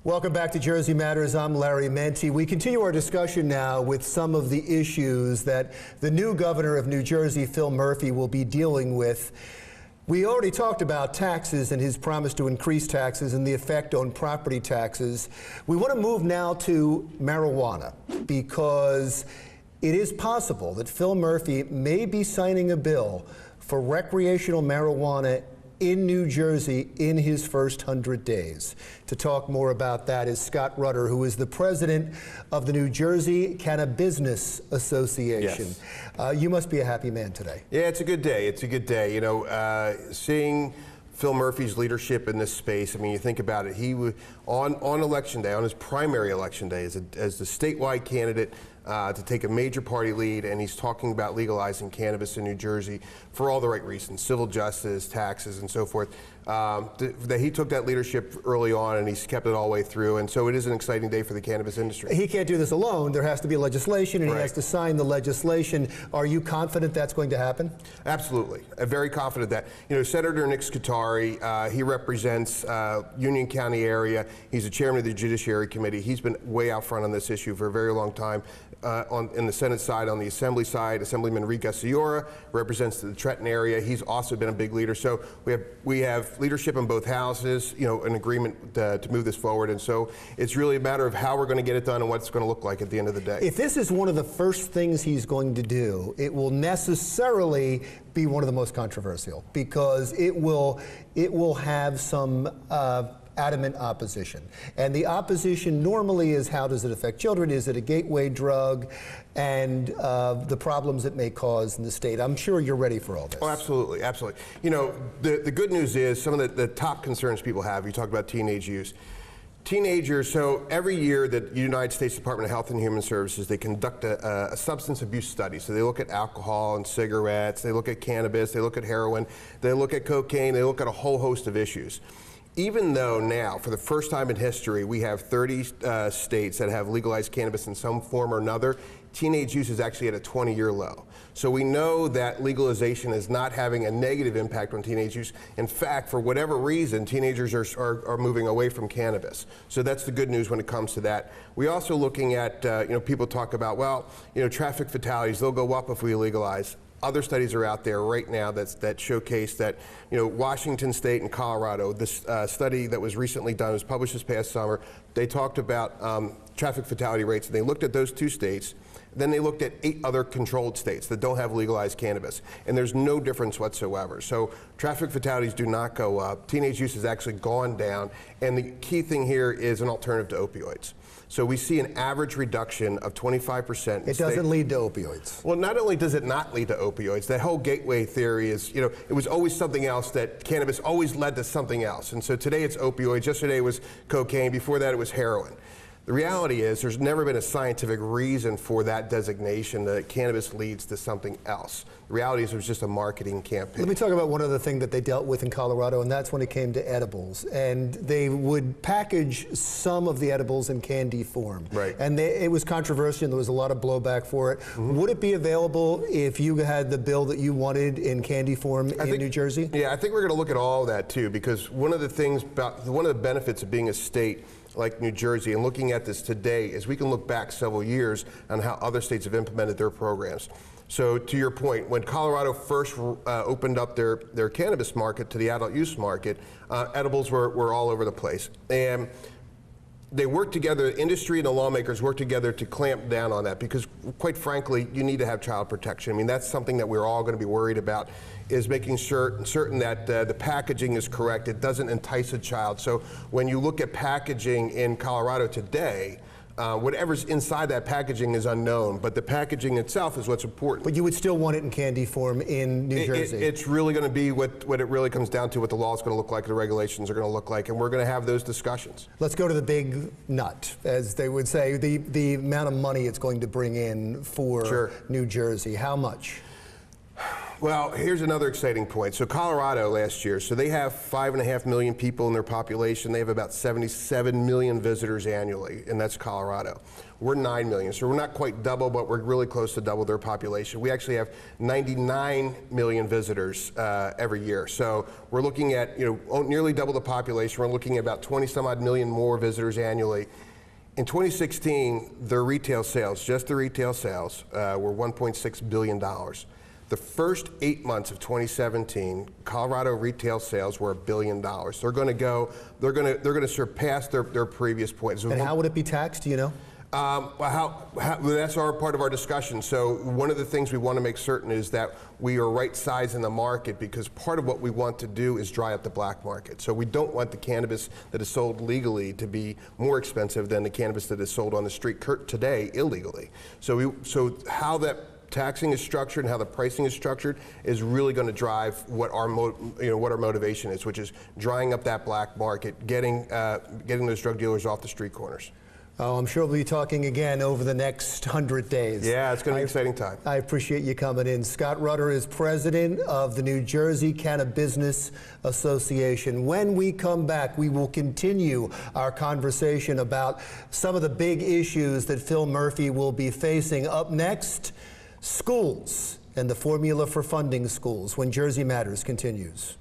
Welcome back to Jersey Matters. I'm Larry Menti. We continue our discussion now with some of the issues that the new governor of New Jersey, Phil Murphy, will be dealing with. We already talked about taxes and his promise to increase taxes and the effect on property taxes. We want to move now to marijuana because it is possible that Phil Murphy may be signing a bill for recreational marijuana in New Jersey in his first 100 days. To talk more about that is Scott Rudder, who is the president of the New Jersey Cannabusiness Association. Yes. You must be a happy man today. Yeah, it's a good day. It's a good day. You know, seeing Phil Murphy's leadership in this space, I mean, you think about it, he was on election day, on his primary election day, as the statewide candidate to take a major party lead, and he's talking about legalizing cannabis in New Jersey for all the right reasons, civil justice, taxes, and so forth. That he took that leadership early on, and he's kept it all the way through, and so it is an exciting day for the cannabis industry. He can't do this alone. There has to be legislation, and right. He has to sign the legislation. Are you confident that's going to happen? Absolutely. I'm very confident that. You know, Senator Nick Scutari, he represents Union County area. He's the chairman of the Judiciary Committee. He's been way out front on this issue for a very long time. In the Senate side, on the Assembly side, Assemblyman Rika Ciora represents the Trenton area. He's also been a big leader. So we have leadership in both houses, you know, an agreement to move this forward. And so it's really a matter of how we're going to get it done and what it's going to look like at the end of the day. If this is one of the first things he's going to do, it will necessarily be one of the most controversial because it will have some adamant opposition. And the opposition normally is, how does it affect children? Is it a gateway drug? And the problems it may cause in the state. I'm sure you're ready for all this. Oh, absolutely, absolutely. You know, the good news is some of the top concerns people have, you talk about teenage use. Teenagers, so every year the United States Department of Health and Human Services, they conduct a substance abuse study. So they look at alcohol and cigarettes, they look at cannabis, they look at heroin, they look at cocaine, they look at a whole host of issues. Even though now, for the first time in history, we have 30 states that have legalized cannabis in some form or another, teenage use is actually at a 20-year low. So we know that legalization is not having a negative impact on teenage use. In fact, for whatever reason, teenagers are moving away from cannabis. So that's the good news when it comes to that. We're also looking at, you know, people talk about, well, you know, traffic fatalities, they'll go up if we legalize. Other studies are out there right now that showcase that, you know, Washington State and Colorado, this study that was recently done, was published this past summer, they talked about traffic fatality rates, and they looked at those two states. Then they looked at 8 other controlled states that don't have legalized cannabis, and there's no difference whatsoever. So traffic fatalities do not go up. Teenage use has actually gone down, and the key thing here is an alternative to opioids. So we see an average reduction of 25%. It doesn't lead to opioids. Well, not only does it not lead to opioids, that whole gateway theory is, you know, it was always something else, that cannabis always led to something else. And so today it's opioids, yesterday it was cocaine, before that it was heroin. The reality is there's never been a scientific reason for that designation that cannabis leads to something else. The reality is it was just a marketing campaign. Let me talk about one other thing that they dealt with in Colorado, and that's when it came to edibles. And they would package some of the edibles in candy form. Right. And it was controversial, and there was a lot of blowback for it. Mm-hmm. Would it be available if you had the bill that you wanted in candy form in New Jersey? Yeah, I think we're going to look at all of that too, because one of the benefits of being a state like New Jersey and looking at this today is we can look back several years on how other states have implemented their programs. So to your point, when Colorado first opened up their cannabis market to the adult use market, edibles were all over the place. And they worked together, the industry and the lawmakers worked together to clamp down on that because, quite frankly, you need to have child protection. I mean, that's something that we're all going to be worried about, is making certain that the packaging is correct. It doesn't entice a child. So when you look at packaging in Colorado today, whatever's inside that packaging is unknown, but the packaging itself is what's important. But you would still want it in candy form in New Jersey? It's really going to be what it really comes down to, what the law is going to look like, the regulations are going to look like, and we're going to have those discussions. Let's go to the big nut, as they would say, the amount of money it's going to bring in for New Jersey. How much? Well, here's another exciting point. So Colorado last year, so they have 5.5 million people in their population. They have about 77 million visitors annually, and that's Colorado. We're 9 million, so we're not quite double, but we're really close to double their population. We actually have 99 million visitors every year. So we're looking at, nearly double the population. We're looking at about 20 some odd million more visitors annually. In 2016, their retail sales, just the retail sales, were $1.6 billion. The first 8 months of 2017, Colorado retail sales were $1 billion. They're going to surpass their previous points. And how would it be taxed? Do you know? That's part of our discussion. So one of the things we want to make certain is that we are right size in the market, because part of what we want to do is dry up the black market. So we don't want the cannabis that is sold legally to be more expensive than the cannabis that is sold on the street today illegally. So how that taxing is structured and how the pricing is structured is really going to drive what our motivation is, which is drying up that black market, getting those drug dealers off the street corners. Oh, I'm sure we'll be talking again over the next 100 days. Yeah, it's going to be an exciting time. I appreciate you coming in. Scott Rudder is president of the New Jersey Cannabusiness Association. When we come back, we will continue our conversation about some of the big issues that Phil Murphy will be facing. Up next, schools and the formula for funding schools, when Jersey Matters continues.